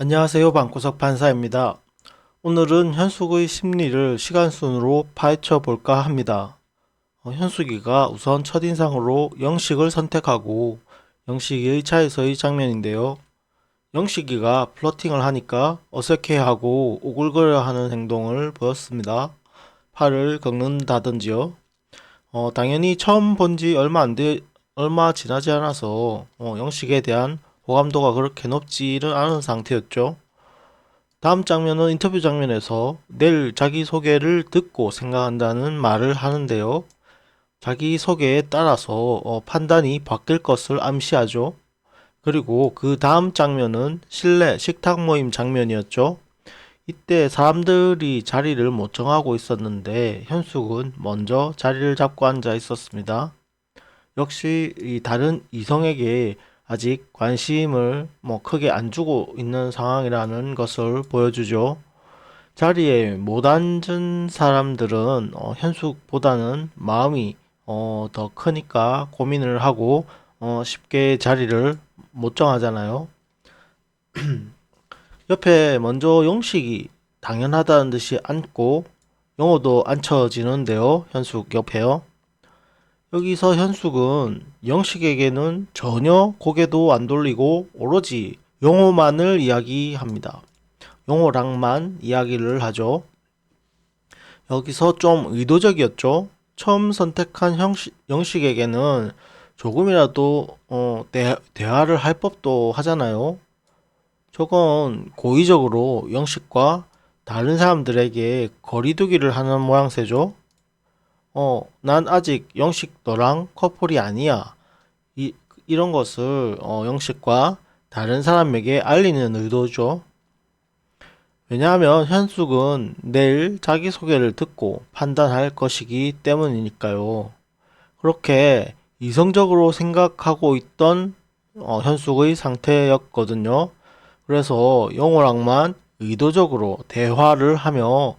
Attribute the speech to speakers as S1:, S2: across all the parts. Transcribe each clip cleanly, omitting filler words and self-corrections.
S1: 안녕하세요. 방구석 판사입니다. 오늘은 현숙의 심리를 시간순으로 파헤쳐 볼까 합니다. 현숙이가 우선 첫인상으로 영식을 선택하고 영식이의 차에서의 장면인데요. 영식이가 플러팅을 하니까 어색해하고 오글거려하는 행동을 보였습니다. 팔을 걷는다든지요. 당연히 처음 본지 얼마 지나지 않아서 영식에 대한 호감도가 그렇게 높지는 않은 상태였죠. 다음 장면은 인터뷰 장면에서 내일 자기소개를 듣고 생각한다는 말을 하는데요. 자기소개에 따라서 판단이 바뀔 것을 암시하죠. 그리고 그 다음 장면은 실내 식탁 모임 장면이었죠. 이때 사람들이 자리를 못 정하고 있었는데 현숙은 먼저 자리를 잡고 앉아 있었습니다. 역시 이 다른 이성에게 아직 관심을 크게 안 주고 있는 상황이라는 것을 보여주죠. 자리에 못 앉은 사람들은 현숙보다는 마음이 더 크니까 고민을 하고 쉽게 자리를 못 정하잖아요. 옆에 먼저 영식이 당연하다는 듯이 앉고 영호도 앉혀지는데요. 현숙 옆에요. 여기서 현숙은 영식에게는 전혀 고개도 안 돌리고 오로지 영호만을 이야기합니다. 영호랑만 이야기를 하죠. 여기서 좀 의도적이었죠. 처음 선택한 영식에게는 조금이라도 대화를 할 법도 하잖아요. 저건 고의적으로 영식과 다른 사람들에게 거리두기를 하는 모양새죠. 난 아직 영식 너랑 커플이 아니야. 이런 것을 영식과 다른 사람에게 알리는 의도죠. 왜냐하면 현숙은 내일 자기소개를 듣고 판단할 것이기 때문이니까요. 그렇게 이성적으로 생각하고 있던 현숙의 상태였거든요. 그래서 영호랑만 의도적으로 대화를 하며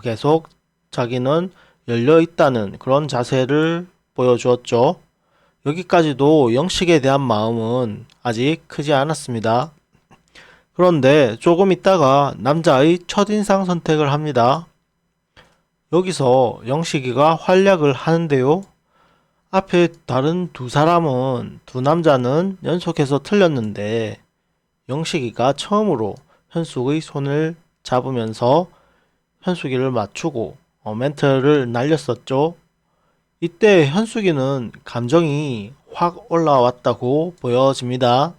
S1: 계속 자기는 열려 있다는 그런 자세를 보여주었죠. 여기까지도 영식에 대한 마음은 아직 크지 않았습니다. 그런데 조금 있다가 남자의 첫인상 선택을 합니다. 여기서 영식이가 활약을 하는데요. 앞에 다른 두 남자는 연속해서 틀렸는데 영식이가 처음으로 현숙의 손을 잡으면서 현숙이를 맞추고 멘트를 날렸었죠. 이때 현숙이는 감정이 확 올라왔다고 보여집니다.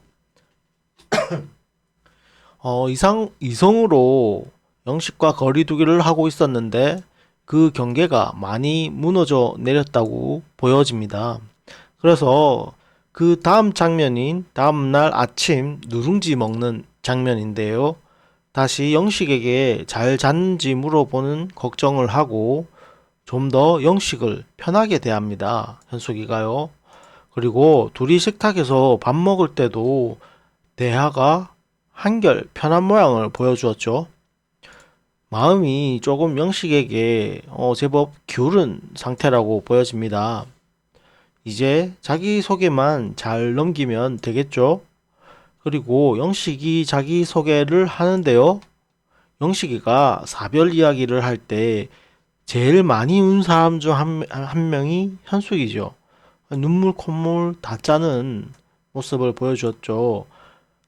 S1: 이성으로 영식과 거리두기를 하고 있었는데 그 경계가 많이 무너져 내렸다고 보여집니다. 그래서 그 다음 장면인 다음날 아침 누룽지 먹는 장면인데요. 다시 영식에게 잘 잤는지 물어보는 걱정을 하고 좀 더 영식을 편하게 대합니다. 현숙이가요. 그리고 둘이 식탁에서 밥 먹을 때도 대화가 한결 편한 모양을 보여주었죠. 마음이 조금 영식에게 제법 기울은 상태라고 보여집니다. 이제 자기소개만 잘 넘기면 되겠죠? 그리고 영식이 자기소개를 하는데요. 영식이가 사별 이야기를 할 때 제일 많이 운 사람 중 한 명이 현숙이죠. 눈물 콧물 다 짜는 모습을 보여주었죠.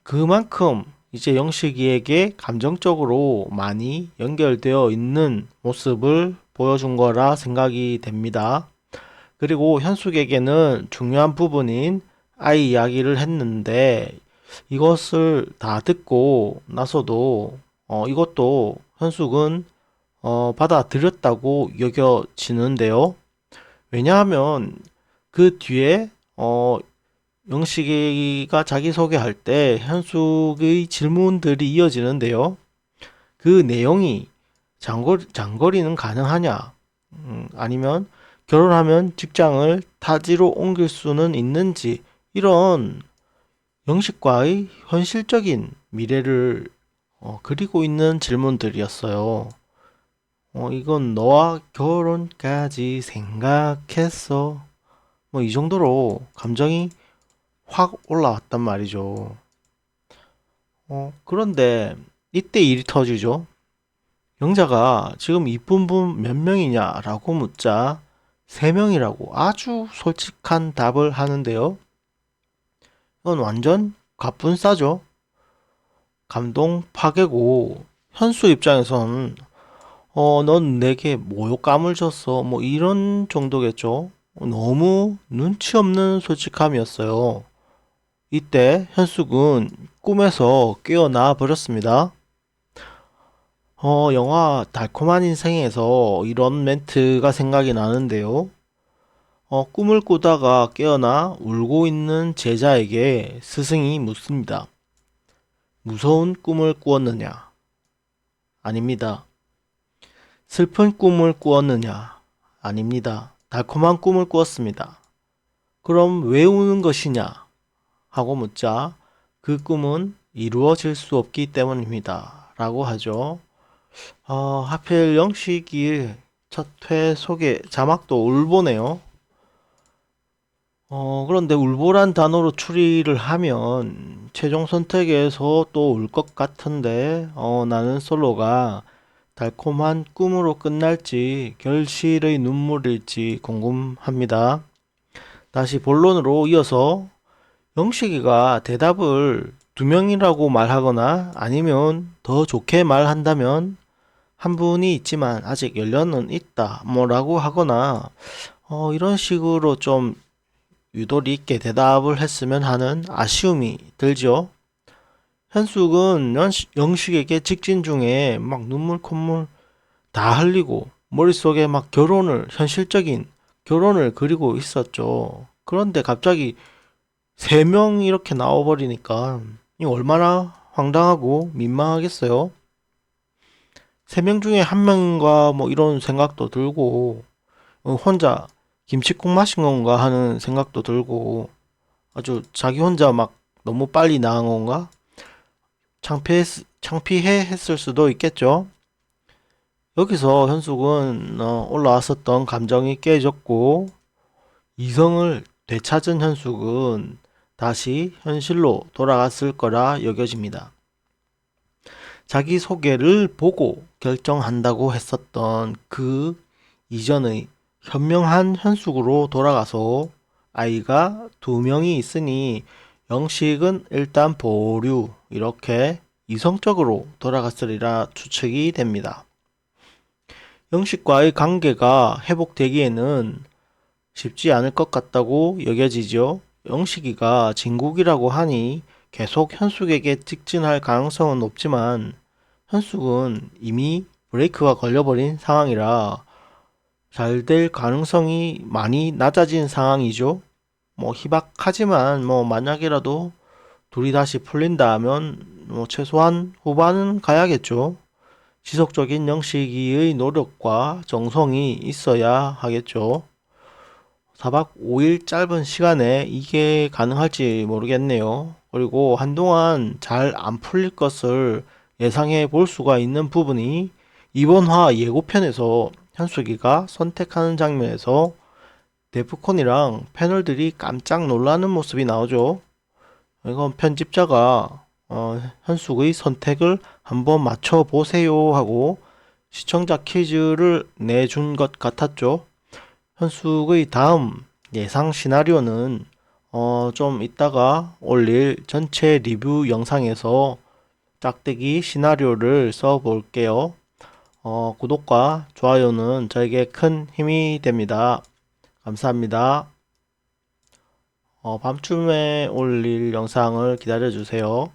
S1: 그만큼 이제 영식이에게 감정적으로 많이 연결되어 있는 모습을 보여준 거라 생각이 됩니다. 그리고 현숙에게는 중요한 부분인 아이 이야기를 했는데 이것을 다 듣고 나서도 이것도 현숙은 받아들였다고 여겨지는데요. 왜냐하면 그 뒤에 영식이가 자기소개할 때 현숙의 질문들이 이어지는데요. 그 내용이 장거리는 가능하냐? 아니면 결혼하면 직장을 타지로 옮길 수는 있는지 이런 영식과의 현실적인 미래를 그리고 있는 질문들이었어요. 이건 너와 결혼까지 생각했어. 뭐 이 정도로 감정이 확 올라왔단 말이죠. 그런데 이때 일이 터지죠. 영자가 지금 이쁜 분 몇 명이냐라고 묻자 3명이라고 아주 솔직한 답을 하는데요. 이건 완전 갑분싸죠. 감동 파괴고 현수 입장에선 넌 내게 모욕감을 줬어. 뭐 이런 정도겠죠. 너무 눈치 없는 솔직함이었어요. 이때 현숙은 꿈에서 깨어나 버렸습니다. 영화 달콤한 인생에서 이런 멘트가 생각이 나는데요. 꿈을 꾸다가 깨어나 울고 있는 제자에게 스승이 묻습니다. 무서운 꿈을 꾸었느냐? 아닙니다. 슬픈 꿈을 꾸었느냐? 아닙니다. 달콤한 꿈을 꾸었습니다. 그럼 왜 우는 것이냐? 하고 묻자 그 꿈은 이루어질 수 없기 때문입니다. 라고 하죠. 하필 영식이 첫 회 소개 자막도 울보네요. 그런데 울보란 단어로 추리를 하면 최종 선택에서 또 울 것 같은데 나는 솔로가 달콤한 꿈으로 끝날지 결실의 눈물일지 궁금합니다. 다시 본론으로 이어서 영식이가 대답을 2명이라고 말하거나 아니면 더 좋게 말한다면 한 분이 있지만 아직 연료는 있다 뭐라고 하거나 이런 식으로 좀 유도리 있게 대답을 했으면 하는 아쉬움이 들죠. 현숙은 영식에게 직진 중에 막 눈물 콧물 다 흘리고 머릿속에 막 현실적인 결혼을 그리고 있었죠. 그런데 갑자기 3명 이렇게 나와버리니까 이거 얼마나 황당하고 민망하겠어요. 3명 중에 1명인가 뭐 이런 생각도 들고 혼자 김치국 마신 건가 하는 생각도 들고 아주 자기 혼자 막 너무 빨리 나간 건가? 창피해 했을 수도 있겠죠. 여기서 현숙은 올라왔었던 감정이 깨졌고 이성을 되찾은 현숙은 다시 현실로 돌아갔을 거라 여겨집니다. 자기 소개를 보고 결정한다고 했었던 그 이전의 현명한 현숙으로 돌아가서 아이가 2명이 있으니 영식은 일단 보류 이렇게 이성적으로 돌아갔으리라 추측이 됩니다. 영식과의 관계가 회복되기에는 쉽지 않을 것 같다고 여겨지죠. 영식이가 진국이라고 하니 계속 현숙에게 직진할 가능성은 높지만 현숙은 이미 브레이크가 걸려버린 상황이라 잘 될 가능성이 많이 낮아진 상황이죠. 뭐 희박하지만 뭐 만약이라도 둘이 다시 풀린다 하면 뭐 최소한 후반은 가야겠죠. 지속적인 영식이의 노력과 정성이 있어야 하겠죠. 4박 5일 짧은 시간에 이게 가능할지 모르겠네요. 그리고 한동안 잘 안 풀릴 것을 예상해 볼 수가 있는 부분이 이번 화 예고편에서 현숙이가 선택하는 장면에서 데프콘이랑 패널들이 깜짝 놀라는 모습이 나오죠. 이건 편집자가 현숙의 선택을 한번 맞춰보세요 하고 시청자 퀴즈를 내준 것 같았죠. 현숙의 다음 예상 시나리오는 좀 이따가 올릴 전체 리뷰 영상에서 짝대기 시나리오를 써볼게요. 구독과 좋아요는 저에게 큰 힘이 됩니다. 감사합니다. 밤쯤에 올릴 영상을 기다려주세요.